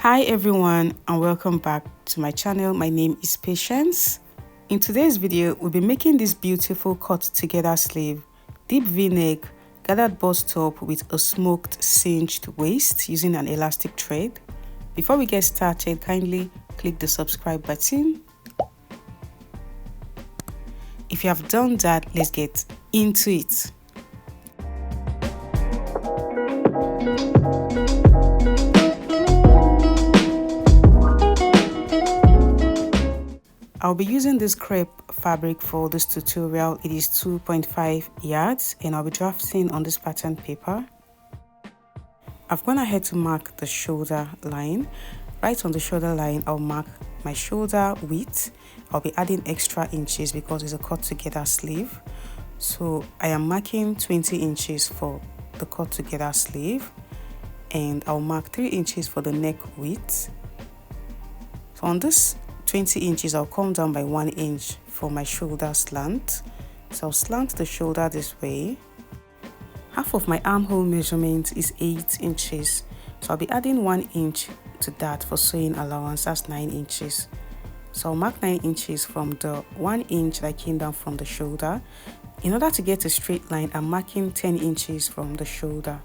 Hi everyone and welcome back to my channel. My name is Patience. In today's video, we'll be making this beautiful cut together sleeve, deep v-neck, gathered bust top with a smoked cinched waist using an elastic thread. Before we get started, kindly click the subscribe button. If you have done that, let's get into it. I'll be using this crepe fabric for this tutorial. It is 2.5 yards and I'll be drafting on this pattern paper. I've gone ahead to mark the shoulder line. Right on the shoulder line, I'll mark my shoulder width. I'll be adding extra inches because it's a cut together sleeve. So I am marking 20 inches for the cut together sleeve and I'll mark 3 inches for the neck width. So on this 20 inches, I'll come down by 1 inch for my shoulder slant. So I'll slant the shoulder this way. Half of my armhole measurement is 8 inches. So I'll be adding 1 inch to that for sewing allowance. That's 9 inches. So I'll mark 9 inches from the 1 inch that came down from the shoulder. In order to get a straight line, I'm marking 10 inches from the shoulder.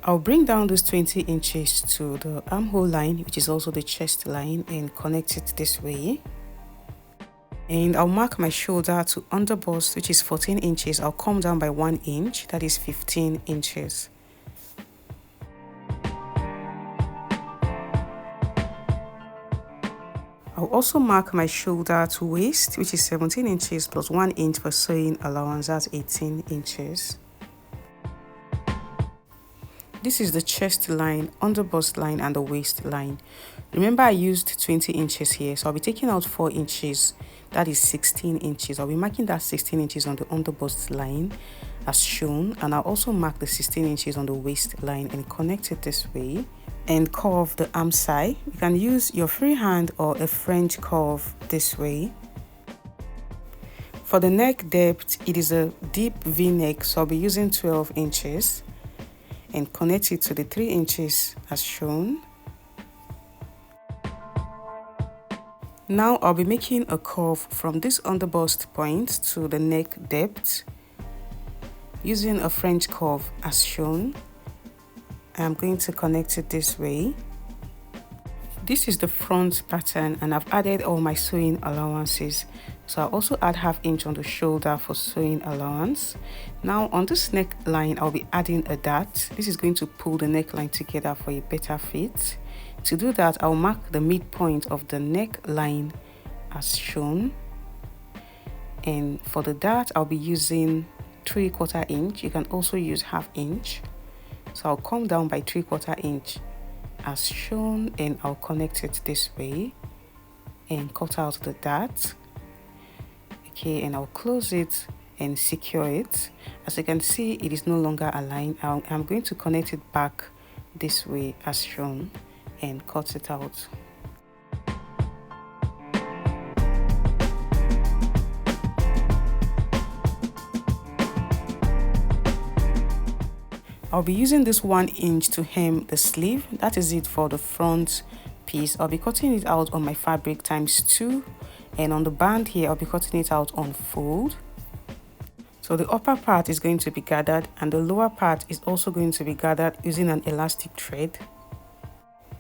I'll bring down those 20 inches to the armhole line, which is also the chest line, and connect it this way. And I'll mark my shoulder to underbust, which is 14 inches. I'll come down by 1 inch, that is 15 inches. I'll also mark my shoulder to waist, which is 17 inches plus 1 inch for sewing allowance, that's 18 inches. This is the chest line, underbust line, and the waist line. Remember, I used 20 inches here, so I'll be taking out 4 inches. That is 16 inches. I'll be marking that 16 inches on the underbust line as shown, and I'll also mark the 16 inches on the waist line and connect it this way and curve the arm side. You can use your free hand or a French curve this way. For the neck depth, it is a deep V-neck, so I'll be using 12 inches. And connect it to the 3 inches as shown. Now I'll be making a curve from this underbust point to the neck depth using a French curve as shown. I'm going to connect it this way. This is the front pattern and I've added all my sewing allowances. So I'll also add ½ inch on the shoulder for sewing allowance. Now on this neckline, I'll be adding a dart. This is going to pull the neckline together for a better fit. To do that, I'll mark the midpoint of the neckline as shown. And for the dart, I'll be using 3/4 inch. You can also use ½ inch. So I'll come down by 3/4 inch as shown and I'll connect it this way and cut out the dart. Okay, and I'll close it and secure it. As you can see, it is no longer aligned. I'm going to connect it back this way as shown and cut it out. I'll be using this 1 inch to hem the sleeve. That is it for the front piece. I'll be cutting it out on my fabric ×2. And on the band here, I'll be cutting it out on fold. So the upper part is going to be gathered and the lower part is also going to be gathered using an elastic thread.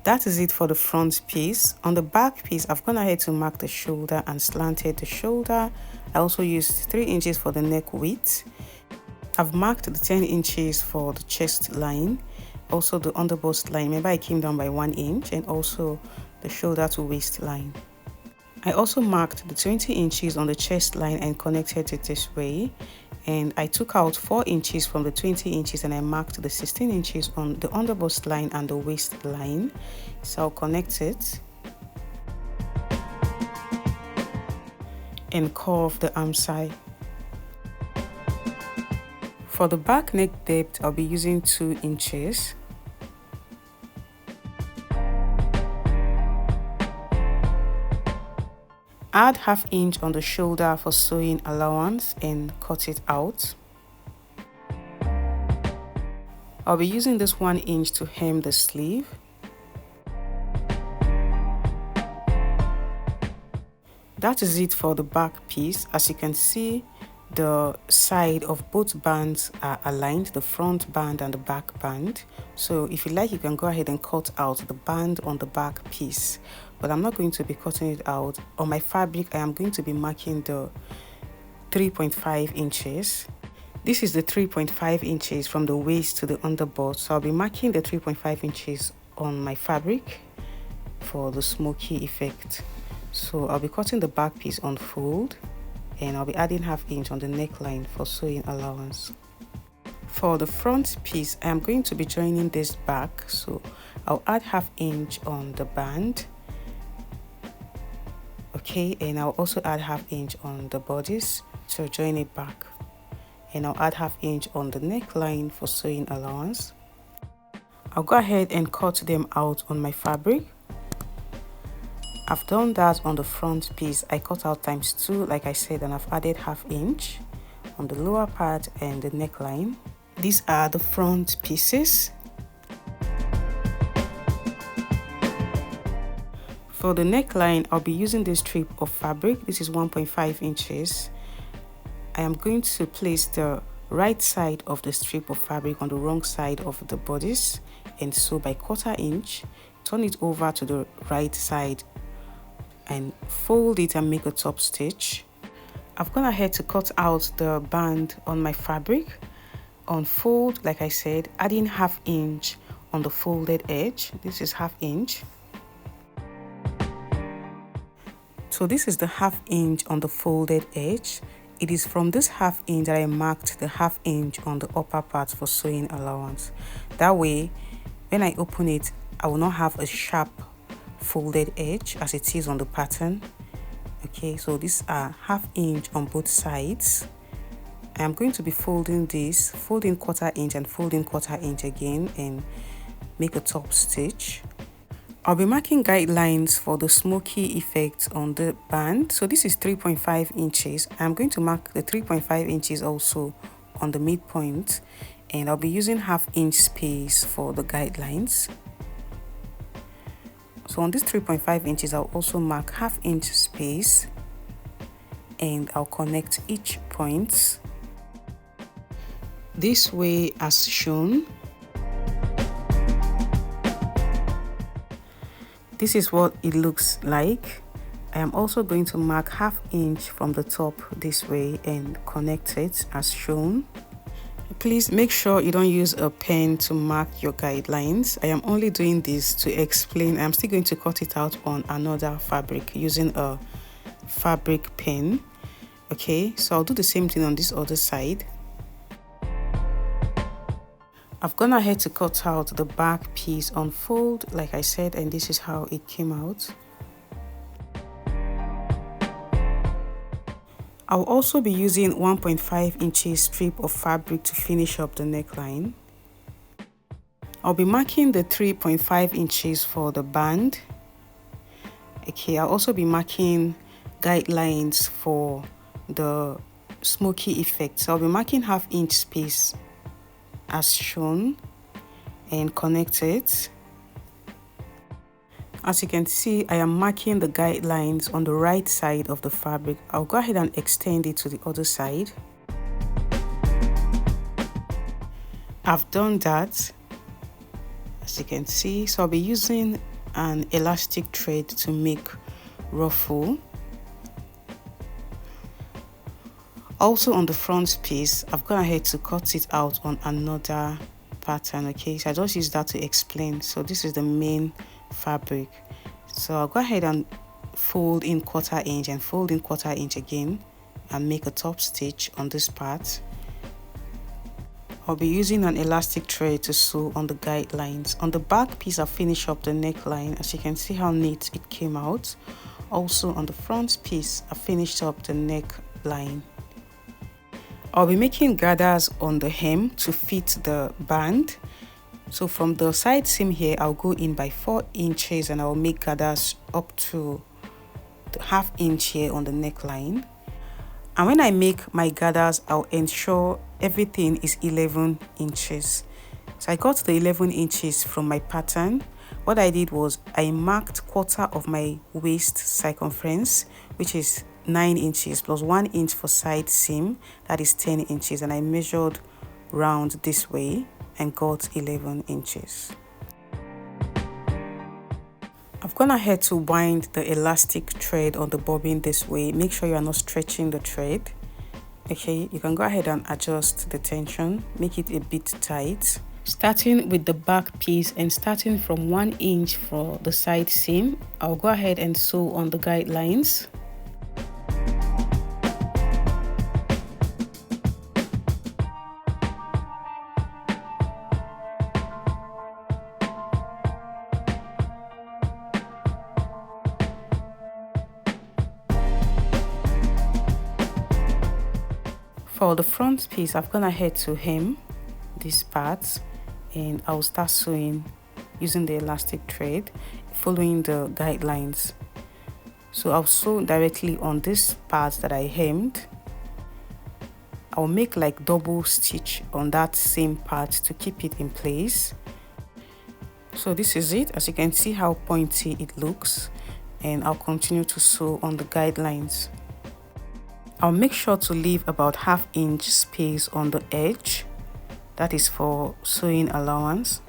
That is it for the front piece. On the back piece, I've gone ahead to mark the shoulder and slanted the shoulder. I also used 3 inches for the neck width. I've marked the 10 inches for the chest line, also the underbust line. Remember, I came down by 1 inch, and also the shoulder to waist line. I also marked the 20 inches on the chest line and connected it this way. And I took out 4 inches from the 20 inches and I marked the 16 inches on the underbust line and the waist line. So I'll connect it and curve the arm side. For the back neck depth, I'll be using 2 inches. Add ½ inch on the shoulder for sewing allowance and cut it out. I'll be using this 1 inch to hem the sleeve. That is it for the back piece. As you can see, the side of both bands are aligned, the front band and the back band. So if you like, you can go ahead and cut out the band on the back piece, but I'm not going to be cutting it out. On my fabric, I am going to be marking the 3.5 inches. This is the 3.5 inches from the waist to the underbust. So I'll be marking the 3.5 inches on my fabric for the smoky effect. So I'll be cutting the back piece on fold, and I'll be adding 1/2 inch on the neckline for sewing allowance. For the front piece, I am going to be joining this back, so I'll add 1/2 inch on the band. Okay, and I'll also add 1/2 inch on the bodice to join it back, and I'll add 1/2 inch on the neckline for sewing allowance. I'll go ahead and cut them out on my fabric. I've done that on the front piece. I cut out ×2 like I said, and I've added 1/2 inch on the lower part and the neckline. These are the front pieces. For the neckline, I'll be using this strip of fabric. This is 1.5 inches. I am going to place the right side of the strip of fabric on the wrong side of the bodice, and sew by 1/4 inch. Turn it over to the right side and fold it and make a top stitch. I've gone ahead to cut out the band on my fabric. On fold, like I said, adding 1/2 inch on the folded edge. This is 1/2 inch. So this is the 1/2 inch on the folded edge. It is from this 1/2 inch that I marked the 1/2 inch on the upper part for sewing allowance. That way, when I open it, I will not have a sharp folded edge as it is on the pattern. Okay, so these are 1/2 inch on both sides. I am going to be folding this, folding 1/4 inch and folding 1/4 inch again, and make a top stitch. I'll be marking guidelines for the smoky effect on the band. So this is 3.5 inches. I'm going to mark the 3.5 inches also on the midpoint, and I'll be using 1/2 inch space for the guidelines. So on this 3.5 inches, I'll also mark 1/2 inch space, and I'll connect each point this way as shown. This is what it looks like. I am also going to mark 1/2 inch from the top this way and connect it as shown. Please make sure you don't use a pen to mark your guidelines. I am only doing this to explain. I'm still going to cut it out on another fabric using a fabric pen. Okay, so I'll do the same thing on this other side. I've gone ahead to cut out the back piece on fold, like I said, and this is how it came out. I'll also be using 1.5 inches strip of fabric to finish up the neckline. I'll be marking the 3.5 inches for the band. Okay, I'll also be marking guidelines for the smoky effect. So I'll be marking 1/2 inch space as shown and connect it. As you can see, I am marking the guidelines on the right side of the fabric. I'll go ahead and extend it to the other side. I've done that, as you can see. So I'll be using an elastic thread to make ruffle. Also on the front piece, I've gone ahead to cut it out on another pattern. Okay, so I just use that to explain. So this is the main fabric. So I'll go ahead and fold in 1/4 inch and fold in 1/4 inch again and make a top stitch on this part. I'll be using an elastic thread to sew on the guidelines. On the back piece, I'll finish up the neckline. As you can see how neat it came out. Also on the front piece, I finished up the neckline. I'll be making gathers on the hem to fit the band. So from the side seam here, I'll go in by 4 inches and I'll make gathers up to the 1/2 inch here on the neckline. And when I make my gathers, I'll ensure everything is 11 inches. So I got the 11 inches from my pattern. What I did was I marked quarter of my waist circumference, which is 9 inches plus 1 inch for side seam, that is 10 inches, and I measured round this way and got 11 inches. I've gone ahead to wind the elastic thread on the bobbin this way. Make sure you are not stretching the thread. Okay, you can go ahead and adjust the tension, make it a bit tight. Starting with the back piece and starting from 1 inch for the side seam, I'll go ahead and sew on the guidelines. For the front piece, I've gone ahead to hem this part and I'll start sewing using the elastic thread, following the guidelines. So I'll sew directly on this part that I hemmed. I'll make like double stitch on that same part to keep it in place. So this is it. As you can see how pointy it looks, and I'll continue to sew on the guidelines. I'll make sure to leave about ½ inch space on the edge. That is for sewing allowance.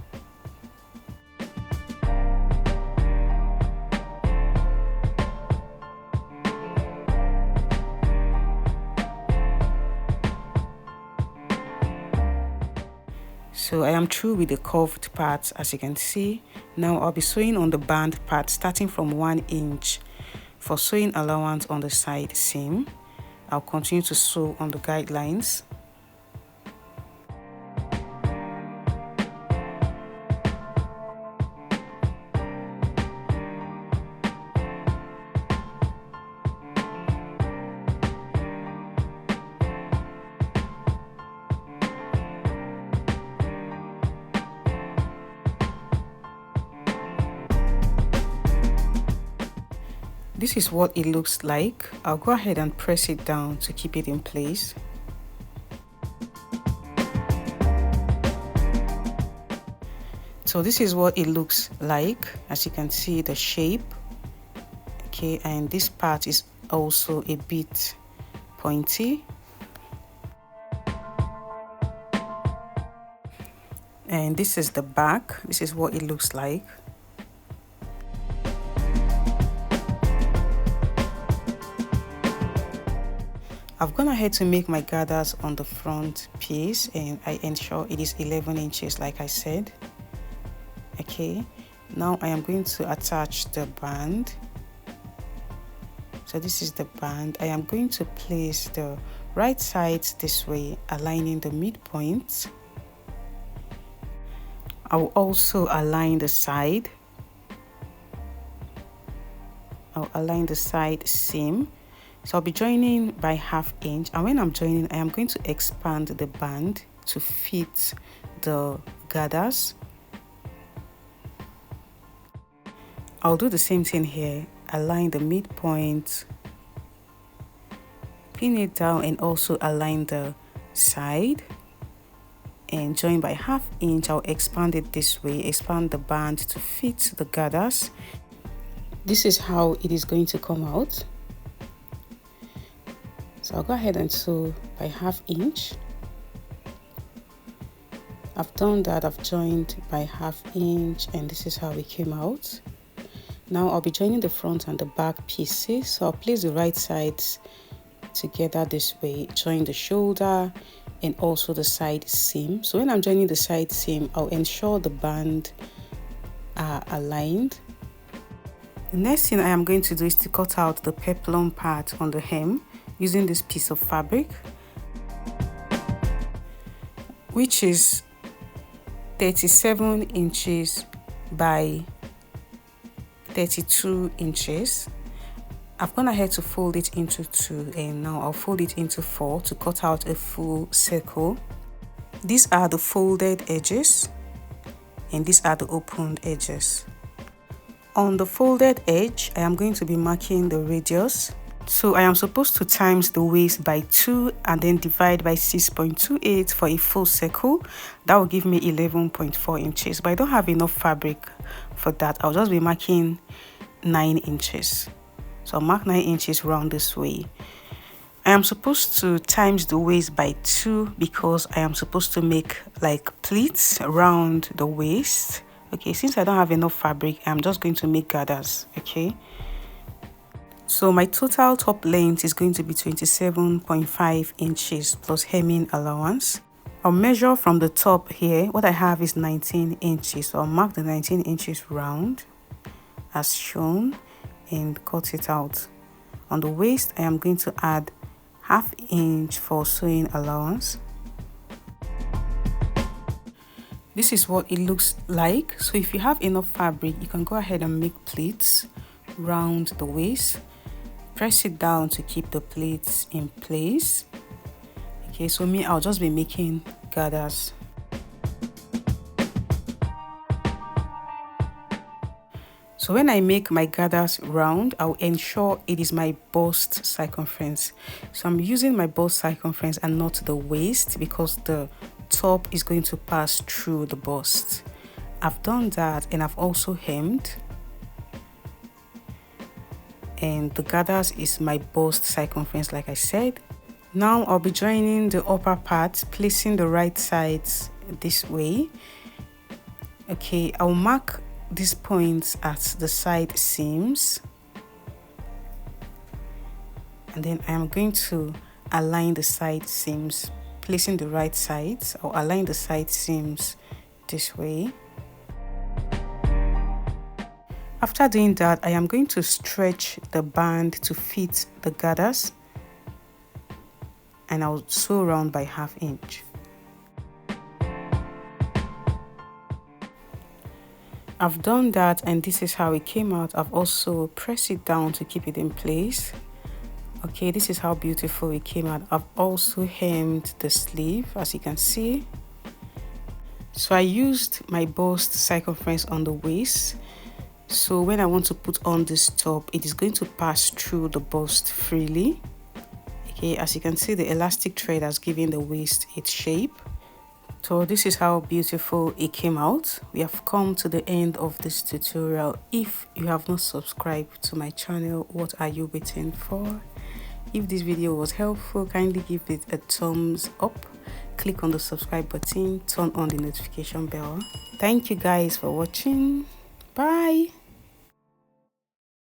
So I am through with the curved part, as you can see. Now I'll be sewing on the band part starting from 1 inch for sewing allowance on the side seam. I'll continue to sew on the guidelines. This is what it looks like. I'll go ahead and press it down to keep it in place. So this is what it looks like. As you can see, the shape. Okay, and this part is also a bit pointy. And this is the back. This is what it looks like. I've gone ahead to make my gathers on the front piece, and I ensure it is 11 inches like I said. Okay, now I am going to attach the band. So this is the band. I am going to place the right sides this way, aligning the midpoint. I will also align the side. I'll align the side seam. So I'll be joining by ½ inch, and when I'm joining, I am going to expand the band to fit the gathers. I'll do the same thing here, align the midpoint, pin it down, and also align the side and join by ½ inch. I'll expand it this way, expand the band to fit the gathers. This is how it is going to come out. So I'll go ahead and sew by ½ inch. I've done that, I've joined by ½ inch, and this is how it came out. Now I'll be joining the front and the back pieces. So I'll place the right sides together this way, join the shoulder and also the side seam. So when I'm joining the side seam, I'll ensure the band are aligned. The next thing I am going to do is to cut out the peplum part on the hem using this piece of fabric, which is 37 inches by 32 inches. I've gone ahead to fold it into 2, and now I'll fold it into 4 to cut out a full circle. These are the folded edges and these are the opened edges. On the folded edge, I am going to be marking the radius. So I am supposed to times the waist by 2 and then divide by 6.28 for a full circle. That will give me 11.4 inches, but I don't have enough fabric for that. I'll just be marking 9 inches. So I'll mark 9 inches round this way. I am supposed to times the waist by 2 because I am supposed to make like pleats around the waist. Okay, since I don't have enough fabric, I'm just going to make gathers. Okay, so my total top length is going to be 27.5 inches plus hemming allowance. I'll measure from the top here. What I have is 19 inches, so I'll mark the 19 inches round as shown and cut it out. On the waist, I am going to add ½ inch for sewing allowance. This is what it looks like. So if you have enough fabric, you can go ahead and make pleats round the waist. Press it down to keep the pleats in place. Okay, so me, I'll just be making gathers. So when I make my gathers round, I'll ensure it is my bust circumference. So I'm using my bust circumference and not the waist because the top is going to pass through the bust. I've done that and I've also hemmed. And the gathers is my bust circumference like I said. Now I'll be joining the upper part, placing the right sides this way. Okay, I'll mark these points at the side seams and then I am going to align the side seams, placing the right sides. I'll align the side seams this way. After doing that, I am going to stretch the band to fit the gathers and I'll sew round by ½ inch. I've done that and this is how it came out. I've also pressed it down to keep it in place. Okay, this is how beautiful it came out. I've also hemmed the sleeve as you can see. So I used my bust circumference on the waist. So when I want to put on this top, it is going to pass through the bust freely. Okay, as you can see, the elastic thread has given the waist its shape. So this is how beautiful it came out. We have come to the end of this tutorial. If you have not subscribed to my channel, what are you waiting for? If this video was helpful, kindly give it a thumbs up. Click on the subscribe button, turn on the notification bell. Thank you guys for watching. Bye.